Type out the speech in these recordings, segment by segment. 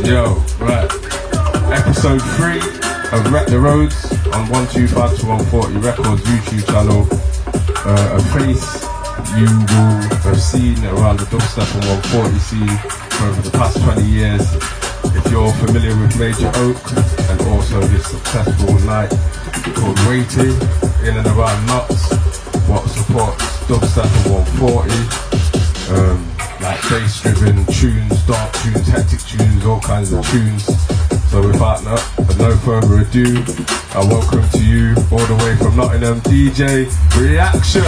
Yo, right. Episode 3 of Wreck the Roads on 125 to 140 Records YouTube channel. A face you will have seen around the dubstep and 140 scene for over the past 20 years. If you're familiar with Major Oak and also his successful night called Waiting in and around Nuts, what supports dubstep and 140. Like bass-driven tunes, dark tunes, hectic tunes, all kinds of tunes. So without no further ado, I welcome to you all the way from Nottingham, DJ Reaction.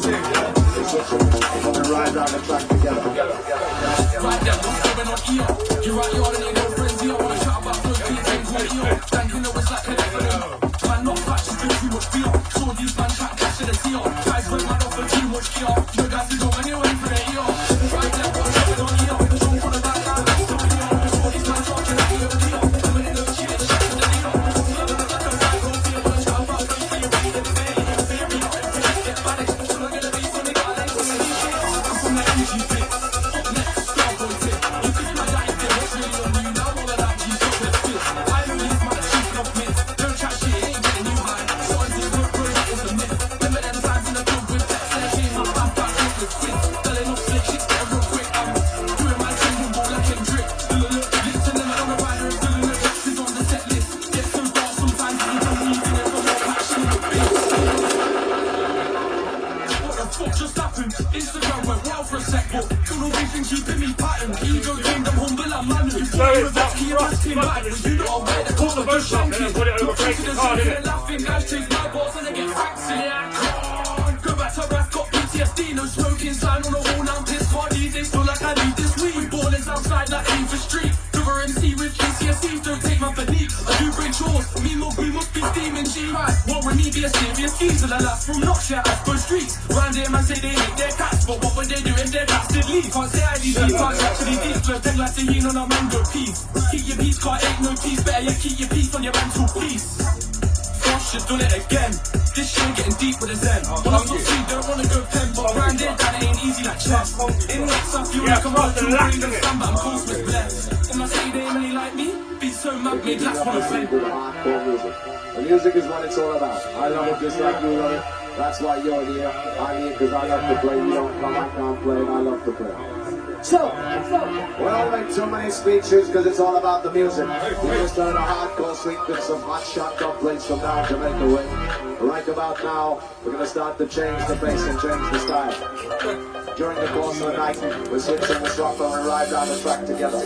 Ride down the track together. Right there, what's going on here? You're right, you all need no friends here. Wanna chat about those beats ain't cool here. Dan, you know it's like an evidence. Man, not back, just been too much fear. Saw these man chat, cash in the deal. Guys, when man offer too much gear. You guys can go anywhere for the ear. Right there, what's going on here? Don't wanna back down, that's the clear. Saw these man talking like you're clear. Coming in the cheat, the shit to the deal. Just happened. Instagram went wild for a sec, but don't know these things keeping me pattern. Ego gained, I'm humble, I'm man. You thought you were back, you back, came back, but you know I'm where the call of just shanking. Put it over Frank's card, innit? Laughing, guys chase my balls and I get facts in it. I can't go back to rap, got PTSD, no smoking sign on the wall, now I'm pissed. Can't these days feel like I need this weed. We ballers outside like Ava Street. Cover MC with PTSD, don't take my fatigue. I do bring chores, me must be steaming G. What would me be a serious geezer? The last from Knockshire, Aspo streets. Round here, man say they hate their cats, but what would they do if their cats did leave? Can't say I these can't actually deep. Flow dead like saying on a mango piece. Keep your peace, can't ain't no peace. Better yet, keep your peace on your mental peace. Gosh, you done it again. This shit getting deep with a zen. Wanna stop see, don't wanna go pen, but round here, that ain't easy like chess. In next, I feel like I'm out to bring the stand, but I'm close with blessed. And I say they ain't really like me, be so mad, made last one of them. The music is what it's all about. I love it just like you love it. That's why you're here. I'm here because I love to play. You don't come, I can't play, and I love to play. So, we don't make too many speeches because it's all about the music. We just heard a hardcore sweet with some hot shotgun plates from down Jamaica way. Right about now, we're going to start to change the pace and change the style. During the course of the night, we're switching the rock and ride down the track together.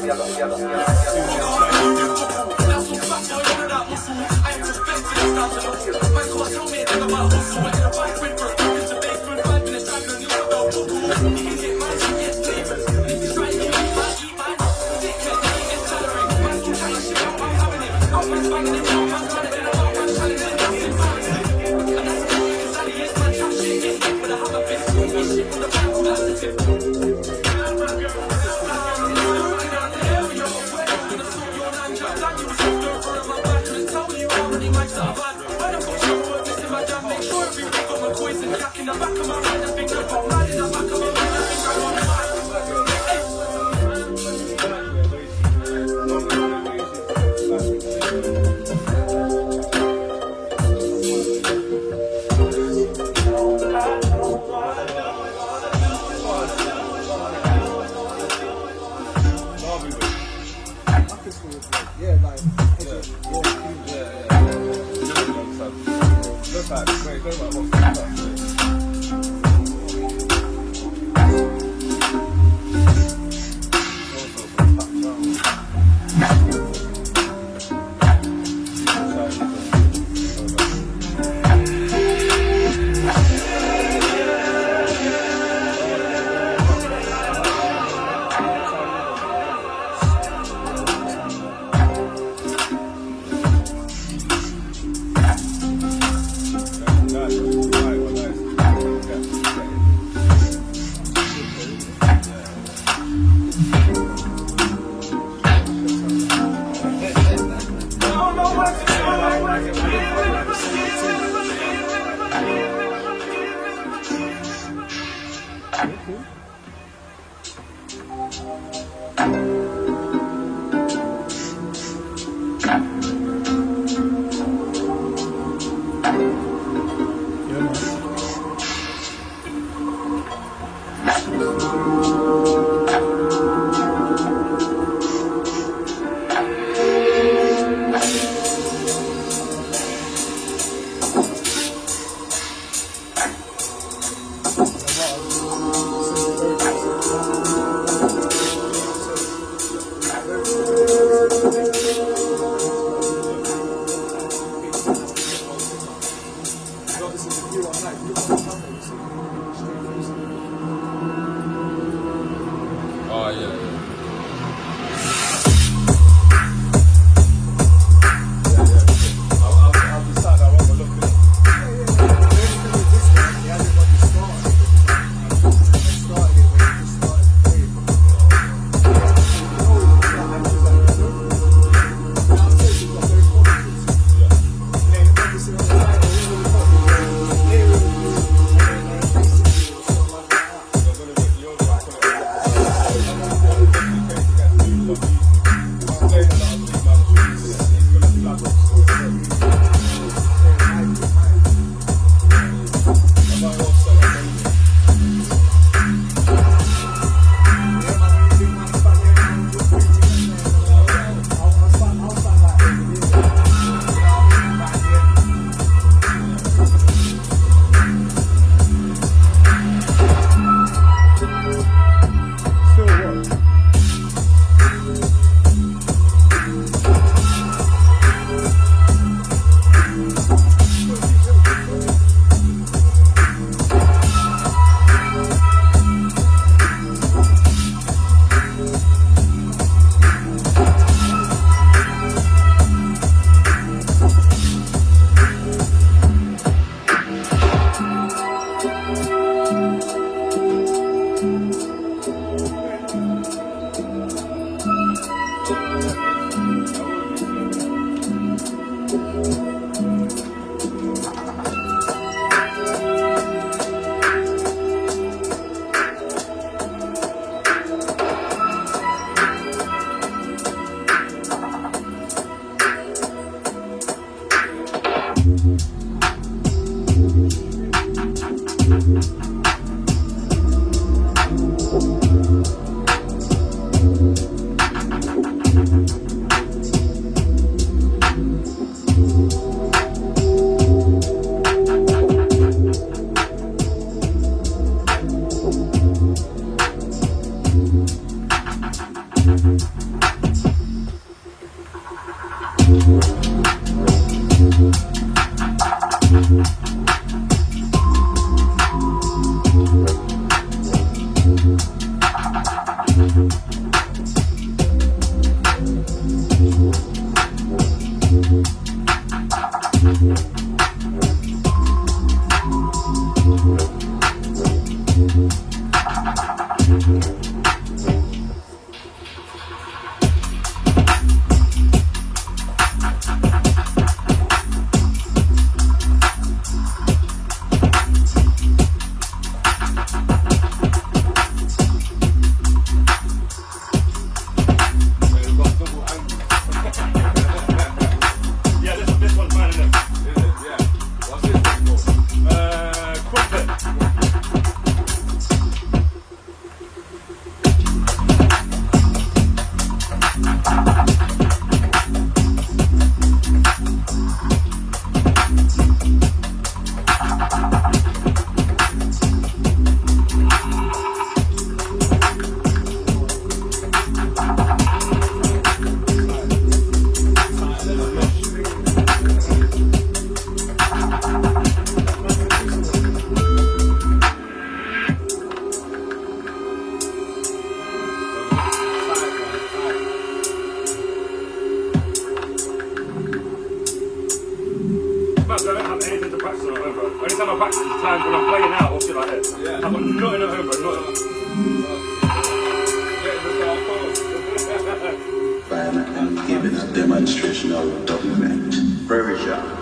And giving a demonstration of document. Persia.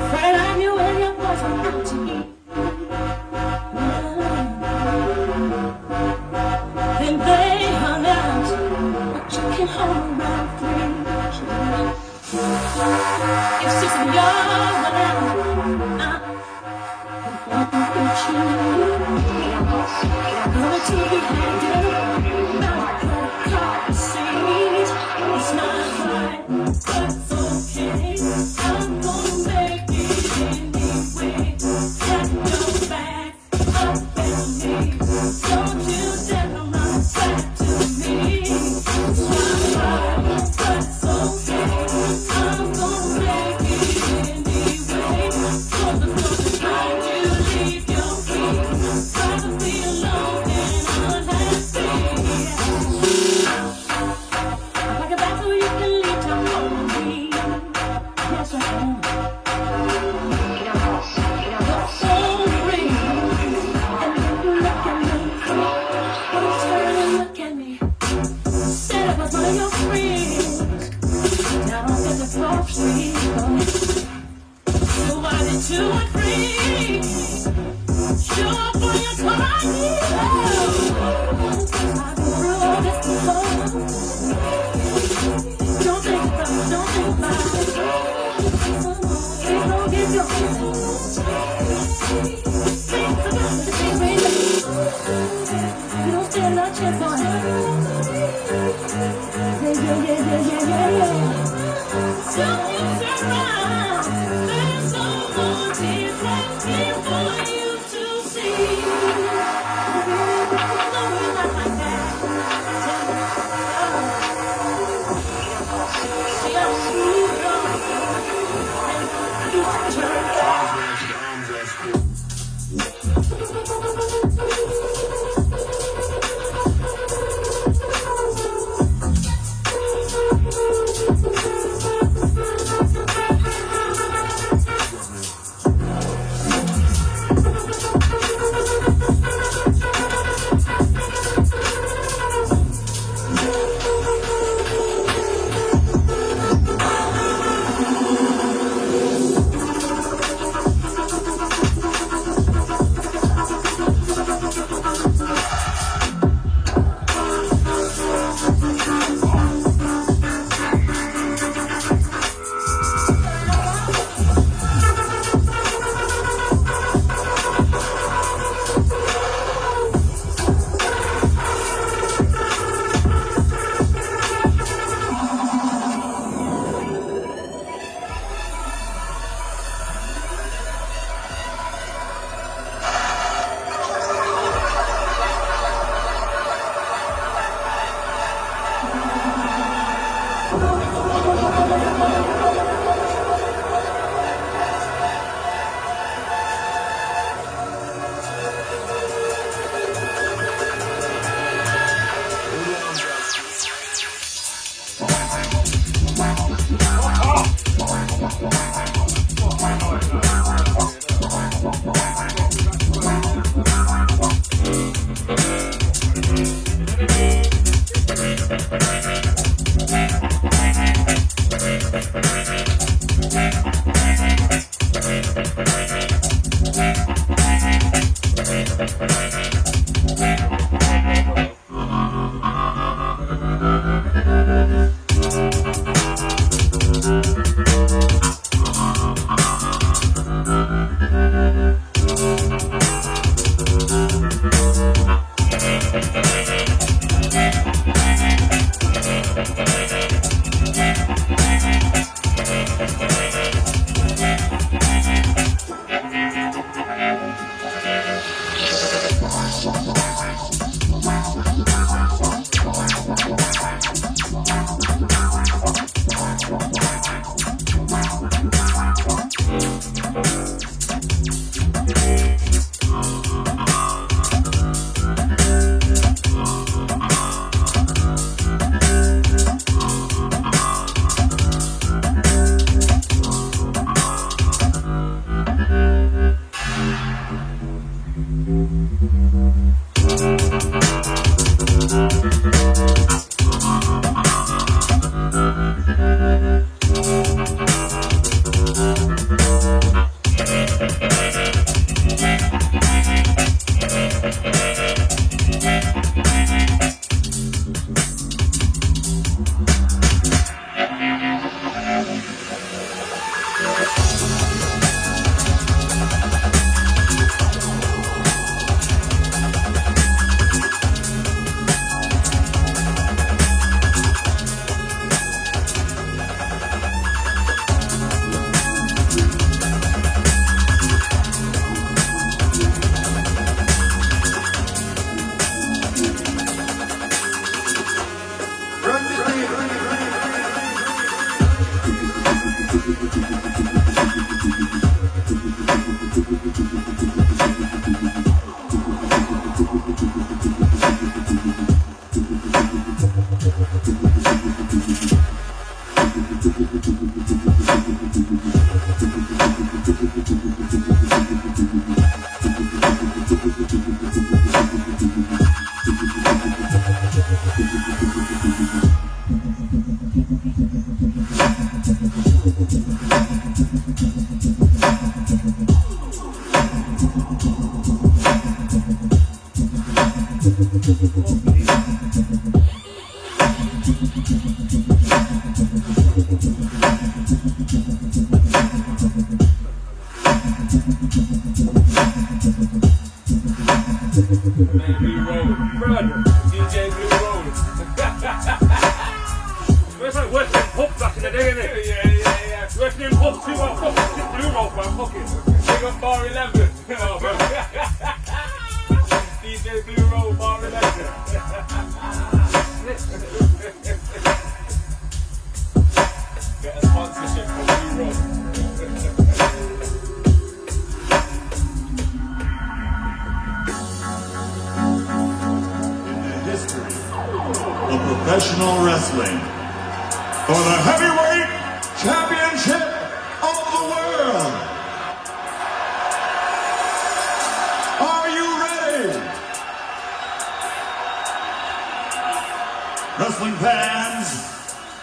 Friday night, you and your boyfriend out to eat. Then they hung out, but you can hold around 3. If 6 of y'all went out, going to be handed not card seat. It's not right, but it's okay. I'm gonna make it anyway. Get your back up and me. Don't you dare come right back to me. It's not right, but it's okay. I'm gonna make it anyway. Cause the clock is right, you leave your feet. Rather be alone than unhappy. Like a battle you can leave to me. Yes, I can. You're so free. And you look at me. When you turn and look at me. Said I was one of your friends. Now I'm in the 4th Street. So why did 2 and 3 show up on your car? I've been through all this before. Don't think about it, don't think about it. Please don't get your think about it, baby. You don't stand a chance on it. Yeah. Don't you turn around. There's so much different here for you to see. No, you're not like that. See, I'm screwed up. And you turn Blue Road. Brother, DJ Blue Road. It's like working in pubs back in the day, innit? Yeah. Working in pubs too, man. Fuck Blue Road, man. Fuck it. Big up Bar 11. You know, bro. DJ Blue Road, Bar 11. Get a sponsorship from Blue Road. Of professional wrestling for the heavyweight championship of the world. Are you ready? Wrestling fans,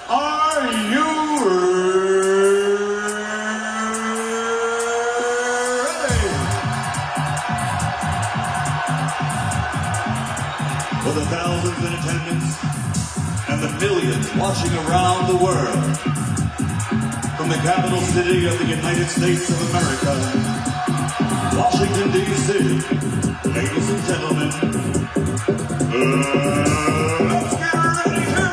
are you ready? For the thousands in attendance and the millions watching around the world, from the capital city of the United States of America, Washington, D.C., ladies and gentlemen, let's get ready to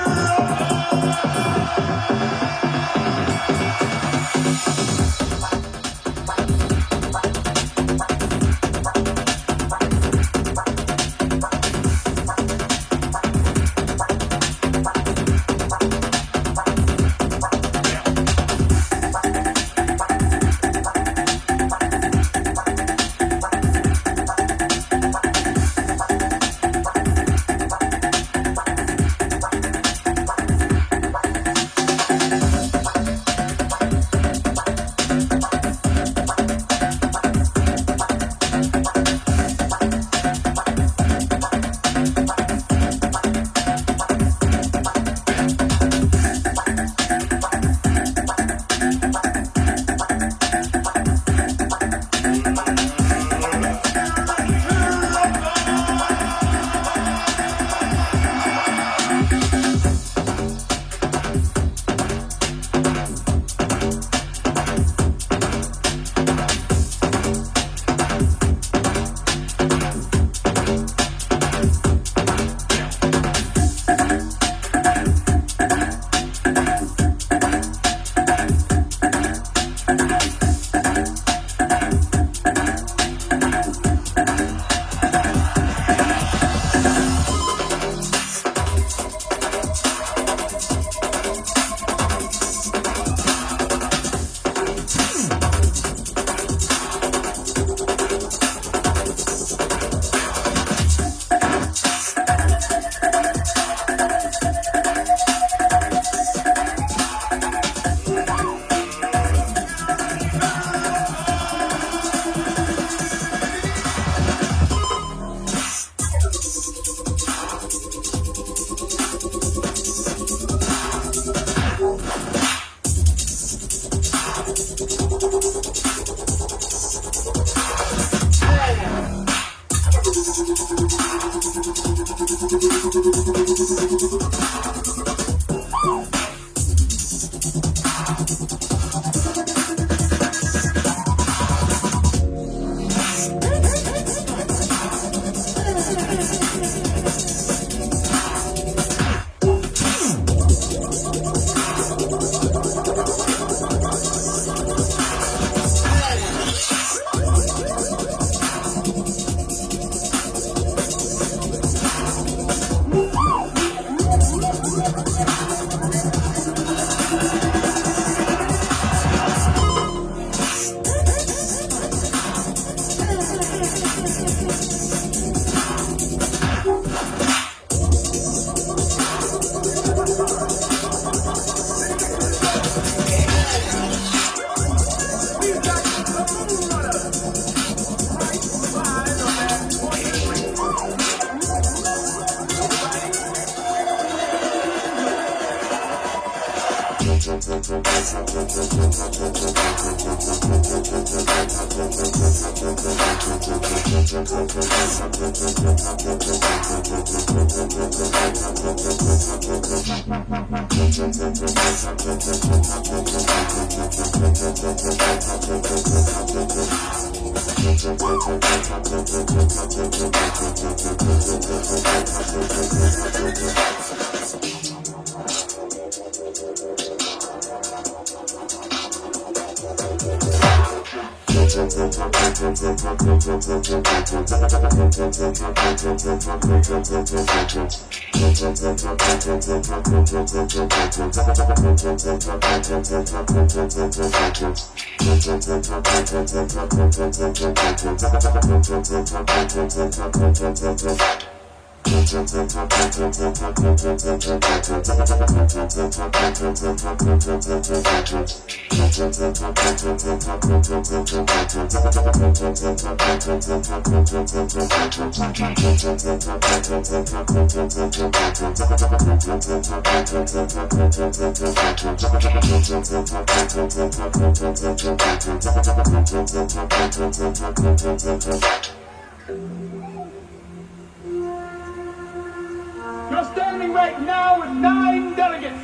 You're standing right now with 9 delegates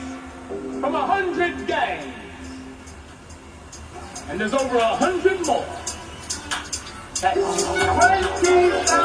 from 100 gangs. And there's over 100 more. That's 'em.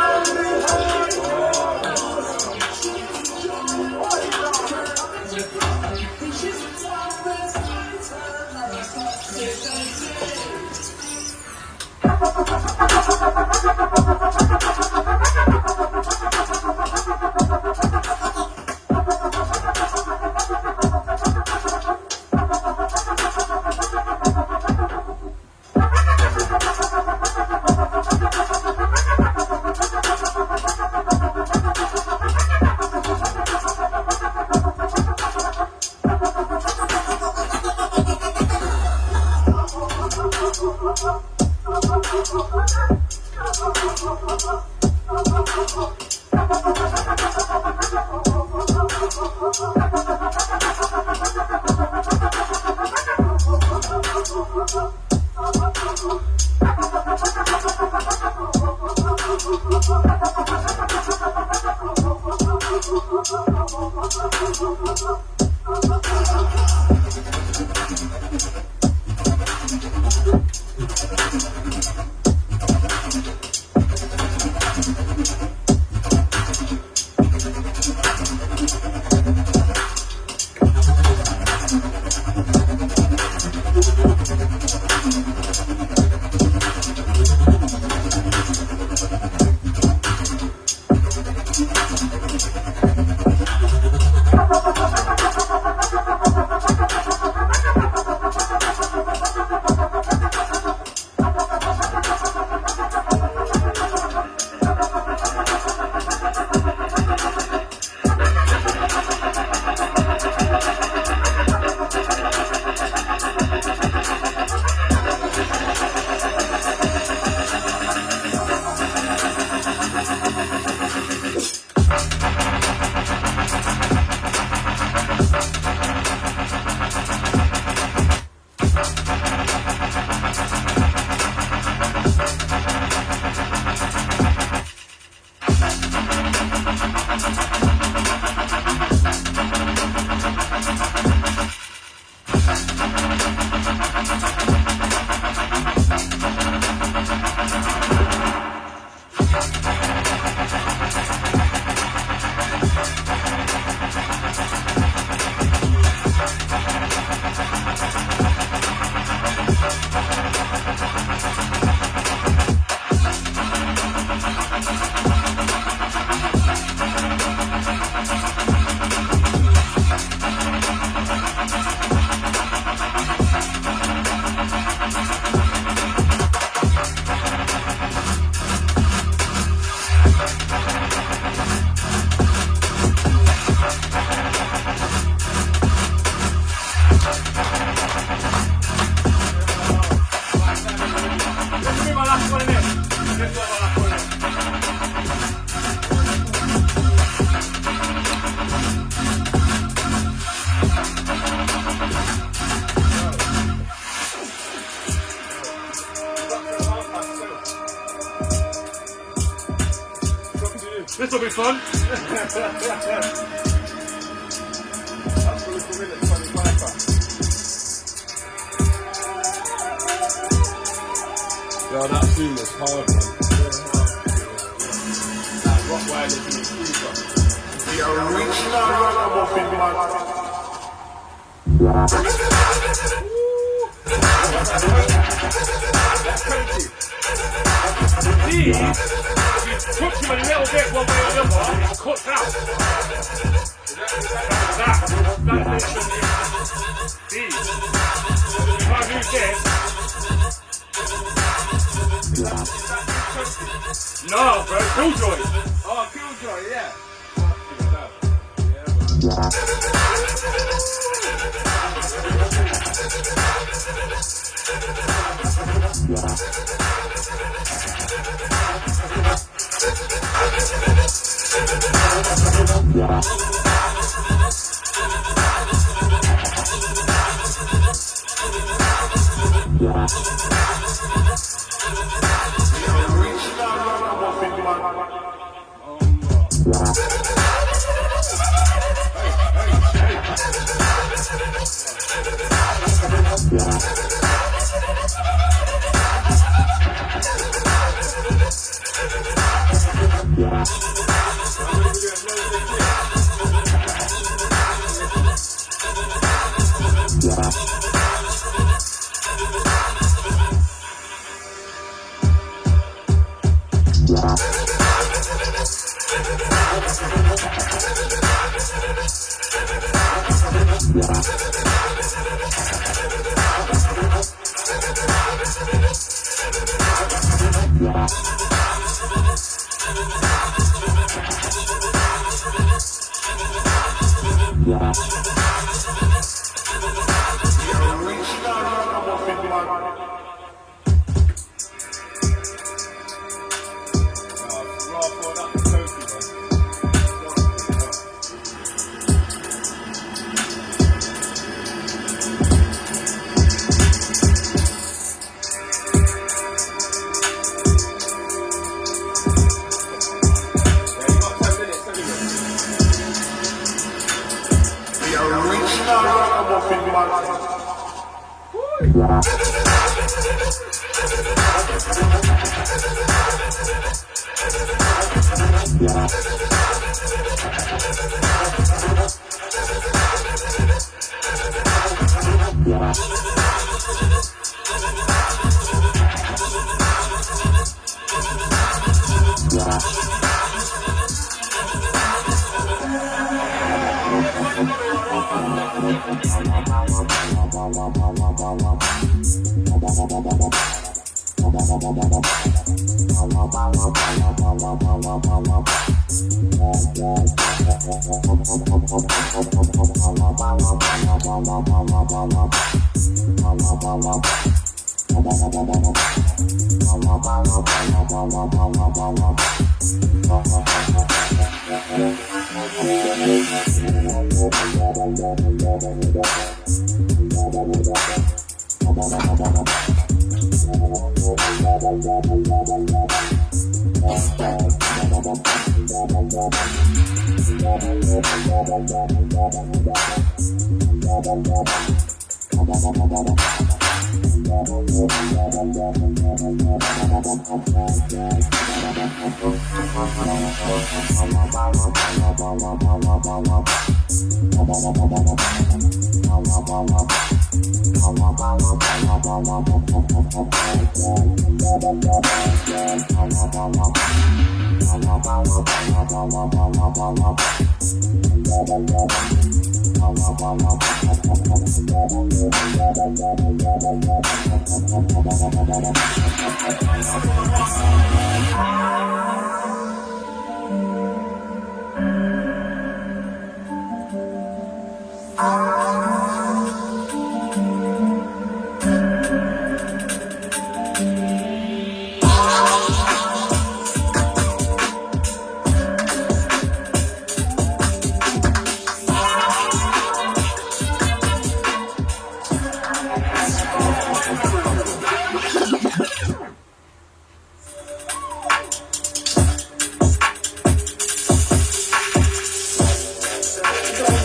this one. That's what it's minutes, 25. Yo, that scene was hard, man. That Rottweiler in the freezer. The original ragamuffin man. That's crazy. These, if you touch them a little bit one way or the other, it cuts out. That's these. If I move this, no, bro, Killjoy. Oh, Killjoy, yeah.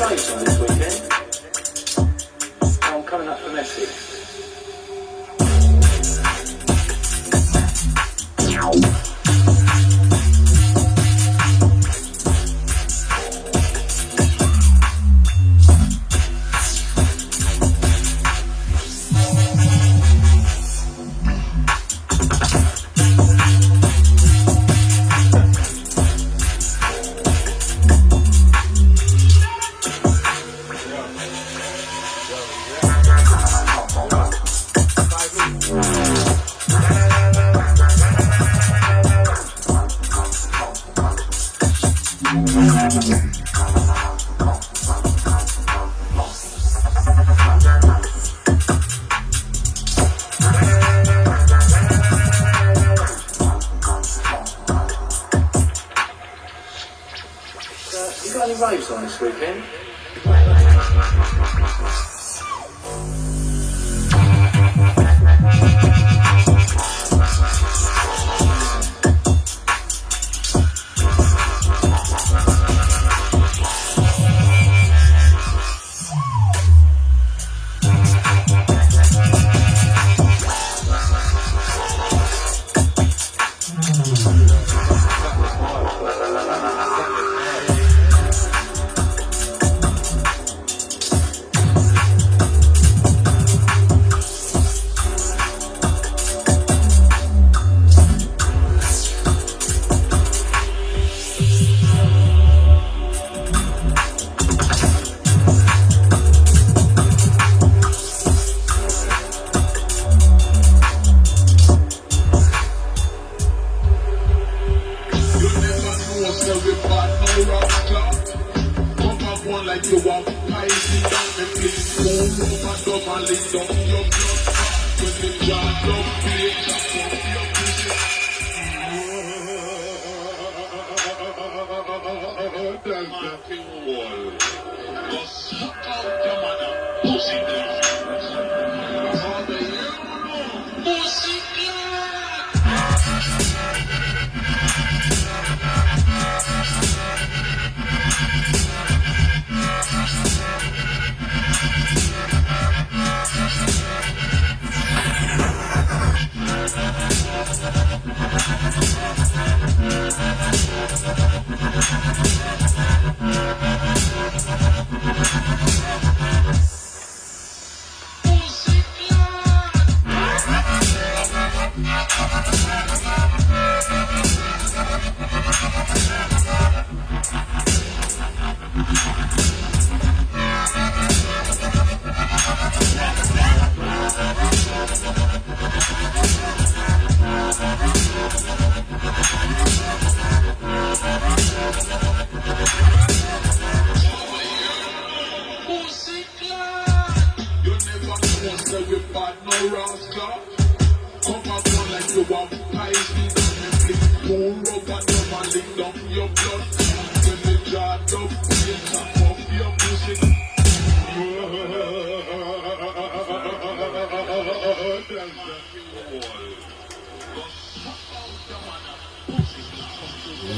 raves on this weekend? I'm coming up from Essex. You got any raves on this weekend?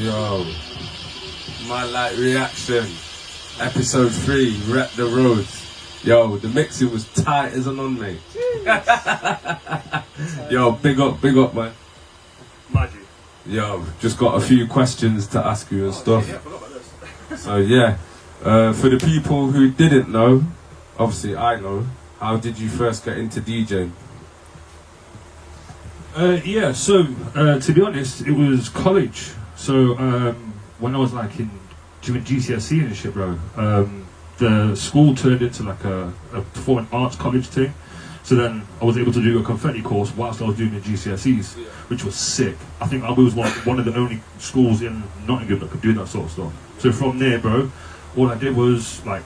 Yo, my like reaction. Episode 3, Rep the Roads. Yo, the mixing was tight as an on, mate. Yo, big up, man. Magic. Yo, just got a few questions to ask you and stuff. Yeah, I forgot about this. So yeah, for the people who didn't know, obviously I know, how did you first get into DJing? Yeah, so to be honest, it was college. So when I was like doing GCSE and shit, bro, the school turned into like a performing arts college thing. So then I was able to do a confetti course whilst I was doing the GCSEs, which was sick. I think I was one of the only schools in Nottingham that could do that sort of stuff. So from there, bro, all I did was like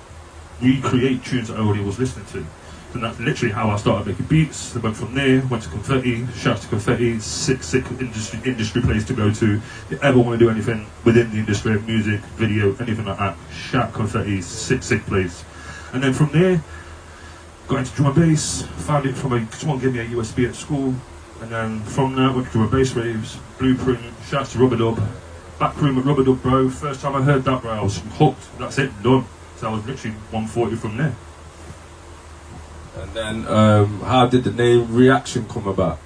recreate tunes that I already was listening to. And that's literally how I started making beats. I went from there, went to Confetti, shouts to Confetti, sick industry place to go to. If you ever want to do anything within the industry, music, video, anything like that, shout Confetti, sick place. And then from there, got into drum and bass, found it from someone gave me a USB at school. And then from that, went to drum and bass raves, Blueprint, shouts to Rubber Dub. Back room at Rubber Dub, bro. First time I heard that, bro, I was hooked. That's it, done. So I was literally 140 from there. And then, how did the name Reaction come about?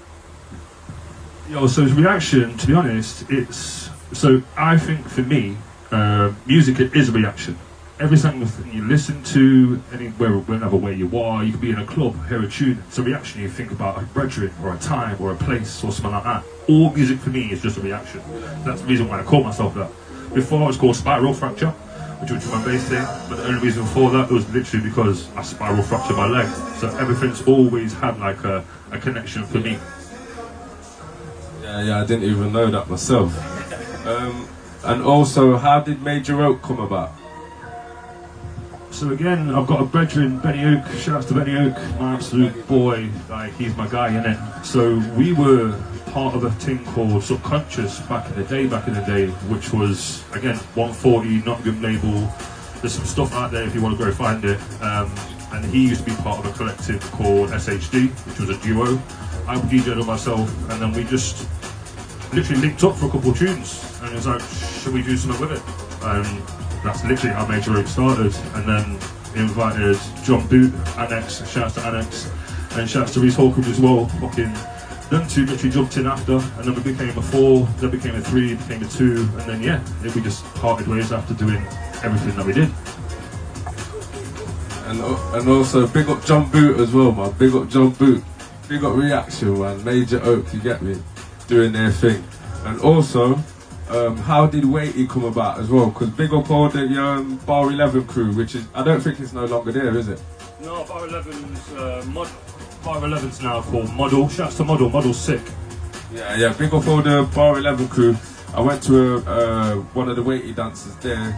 Yo, so Reaction, to be honest, it's... So I think for me, music is a reaction. Every single thing you listen to, anywhere, whenever where you are, you could be in a club, hear a tune, it's a reaction. You think about a brethren, or a time, or a place, or something like that. All music for me is just a reaction. That's the reason why I call myself that. Before I was called Spiral Fracture, which was my bass thing, but the only reason for that was literally because I spiral fractured my leg. So everything's always had like a connection for me. Yeah, I didn't even know that myself. And also, how did Major Oak come about? So again, I've got a brethren, Benny Oak. Shout out to Benny Oak, my absolute boy. Like, he's my guy, innit? So we were part of a thing called Subconscious back in the day, which was, again, 140, Nottingham label. There's some stuff out there if you want to go find it. And he used to be part of a collective called SHD, which was a duo. I DJ'd on myself, and then we just literally linked up for a couple of tunes. And it was like, should we do something with it? And that's literally how Major Oak started. And then he invited John Boot, Annex, shouts to Annex, and shouts to Reese Holcomb as well. Fucking them two literally jumped in after, and then we became a 4, then became a 3, became a 2, and then yeah, we just parted ways after doing everything that we did. And also, big up John Boot as well, man. Big up John Boot. Big up Reaction, man. Major Oak, you get me? Doing their thing. And also, how did Weighty come about as well? Because big up all the Bar 11 crew, which is, I don't think it's no longer there, is it? No, Bar 11's Bar 11's now called Model. Shouts to Model. Model's sick. Yeah. Big up all the Bar 11 crew. I went to one of the Weighty dances there,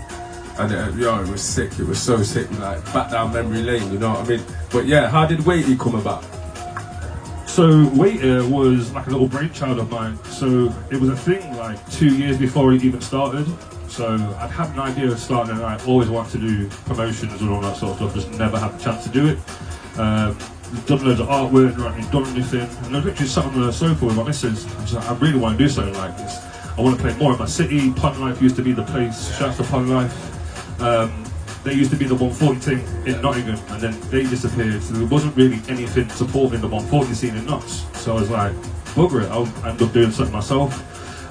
and it was sick. It was so sick, like back down memory lane. You know what I mean? But yeah, how did Weighty come about? So Waiter was like a little brainchild of mine. So it was a thing like 2 years before it even started. So I'd had an idea of starting, and I always wanted to do promotions and all that sort of stuff. Just never had the chance to do it. Done loads of artwork, not really done anything. And I literally sat on the sofa with my missus. I was like, I really want to do something like this. I want to play more in my city. Pun Life used to be the place. Shouts to Pun Life. They used to be the 140 thing in Nottingham, and then they disappeared. So there wasn't really anything supporting the 140 scene in Notts. So I was like, bugger it, I'll end up doing something myself.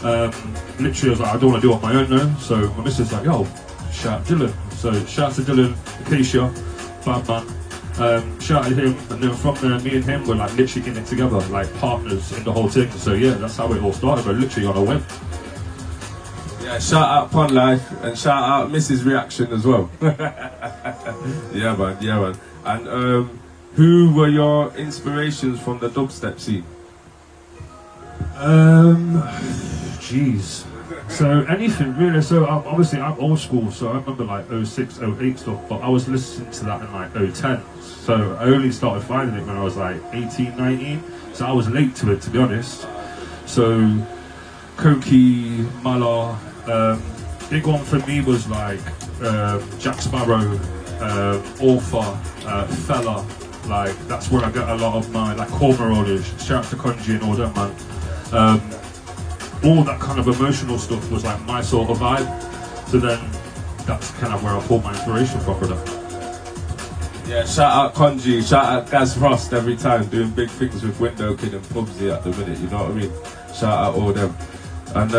Literally, I was like, I don't want to do it on my own now. So my missus was like, yo, shout out Dylan. So shout out to Dylan, Acacia, bad man. Shout out to him, and then from there, me and him were like literally in it together, like partners in the whole thing. So yeah, that's how it all started, but literally on a whim. Yeah, shout out Pun Life and shout out Mrs. Reaction as well. yeah man. And who were your inspirations from the dubstep scene? Jeez. So anything really. So obviously I'm old school, so I remember like 06, 08 stuff, but I was listening to that in like 010. So I only started finding it when I was like 18, 19. So I was late to it, to be honest. So Koki, Mala, big one for me was like Jack Sparrow, Orpha, Fella. Like that's where I get a lot of my like Cormorolish, shout out to Conji and all that, man. All that kind of emotional stuff was like my sort of vibe. So then that's kind of where I pulled my inspiration from for that. Yeah, shout out Conji, shout out Gaz Frost every time, doing big things with Window Kid and Pubsy at the minute, you know what I mean? Shout out all them. And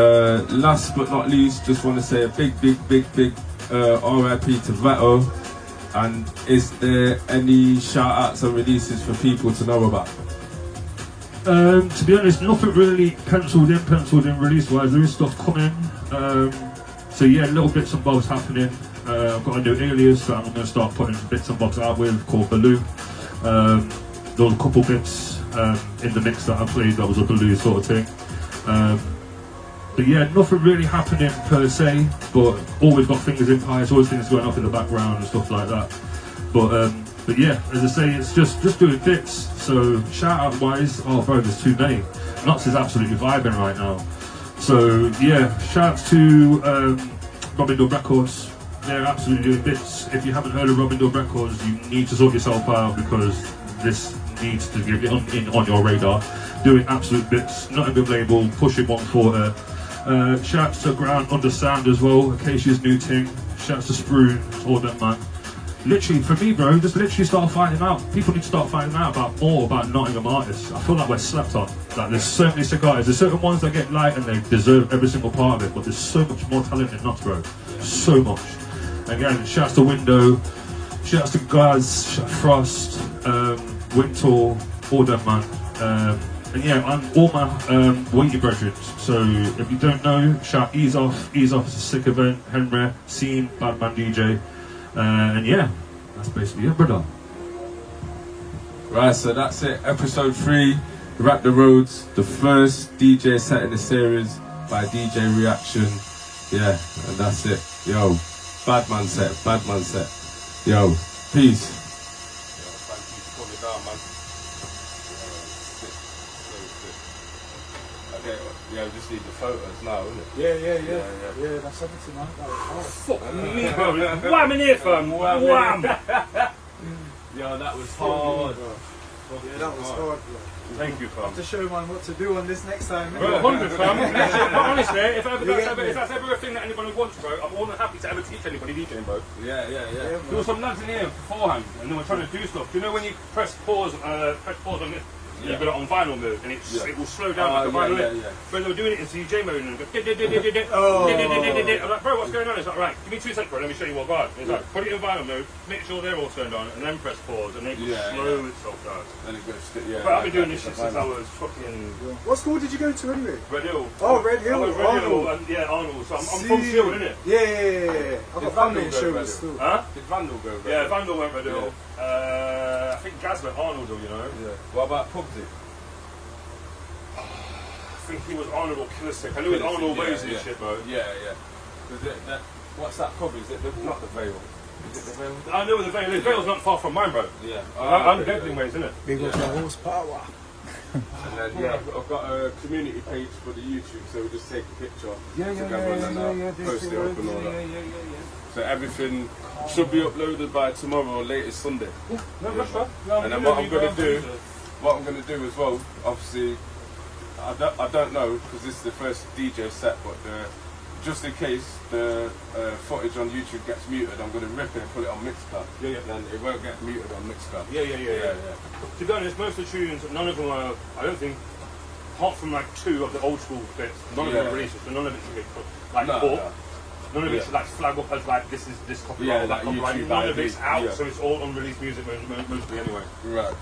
last but not least, just want to say a big RIP to Vetto. And is there any shout outs and releases for people to know about? To be honest, nothing really penciled in release wise. There is stuff coming. So yeah, little bits and bobs happening. I've got a new alias that I'm going to start putting bits and bobs out with called Baloo. There was a couple bits in the mix that I played that was a Baloo sort of thing. But yeah, nothing really happening per se, but always got fingers in pies, always things going off in the background and stuff like that. But yeah, as I say, it's just doing bits. So shout out wise, oh bro, there's too many. Notts is absolutely vibing right now. So yeah, shouts to Robin Dub Records. They're absolutely doing bits. If you haven't heard of Robin Dub Records, you need to sort yourself out because this needs to get on your radar. Doing absolute bits, not a good label, pushing 140. Shouts to Ground Understand as well, Acacia's new thing. Shouts to Sproon, all that man. literally, for me, bro, just literally start finding out. People need to start finding out more about Nottingham artists. I feel like we're slept on. Like, there's so many cigars. There's certain ones that get light and they deserve every single part of it, but there's so much more talent in Notts, bro. So much. Again, shouts to Window, shouts to Gaz, shout Frost, Wintour, all them, man. And yeah, and all my weighty brethren. So if you don't know, shout Ease Off. Ease Off is a sick event. Henry, Scene, Badman DJ. And yeah, that's basically it, brother. Right, so that's it. Episode 3, Rap the Roads, the first DJ set in the series by DJ Reaction. Yeah, and that's it. Yo, Badman set. Yo, peace. Thank you for putting me down, man. Okay, yeah, we just need the photos now, isn't it? Yeah, that's everything, man. Fuck me, bro. Wham in here, fam. Wham. Yo, that was hard. Yeah, that was hard, bro. Thank you, fam. To show man what to do on this next time. Bro, 100, fam. Listen, but honestly, if that's ever a thing that anybody wants, bro, I'm more than happy to ever teach anybody DJing, bro. Yeah. There were some lads in here beforehand, and they were trying to do stuff. You know when you press pause on this, you got it on vinyl mode, and it will slow down like a vinyl. When they were doing it in CJ mode, and go, I'm like, bro, what's going on? It's like, right, give me 2 seconds, bro, let me show you what God. It's like, put it in vinyl mode, make sure they're all turned on, and then press pause, and then slow itself down. And it goes, But I've been doing this shit since I was fucking What school did you go to anyway? Red Hill. Oh, Red Hill. I was Red Hill, and Arnold. So I'm from Shield, innit? Yeah. I've got family in Shield still. Huh? Did Vandal go? Yeah, Vandal went Red Hill. I think Gaz went Arnold, you know. Yeah. What about Pugsy? I think he was Arnold or Killer Stick. I knew it was Arnold Waves and shit, bro. Yeah. What's that pub? Is it not the Vale? Is it the Vale? I know where the Vale is. Vale's not far from mine, bro. Yeah. I'm Devlin Ways, isn't it? Big up the horsepower. And then I've got a community page for the YouTube, so we just take a picture together and then post it up and all that. So everything should be uploaded by tomorrow or latest Sunday. No, that's fine. And then what I'm going to do as well, obviously, I don't know because this is the first DJ set, but just in case the footage on YouTube gets muted, I'm going to rip it and put it on Mixcloud. Yeah. Then it won't get muted on Mixcloud. Yeah. To be honest, most of the tunes, none of them are, I don't think, apart from like 2 of the old school bits, none of them are releases, so none of it's a big like No. None of it's like flag up as like this copyright, like copyright. YouTube None of ID. it's out, so it's all unreleased music mostly anyway. Right.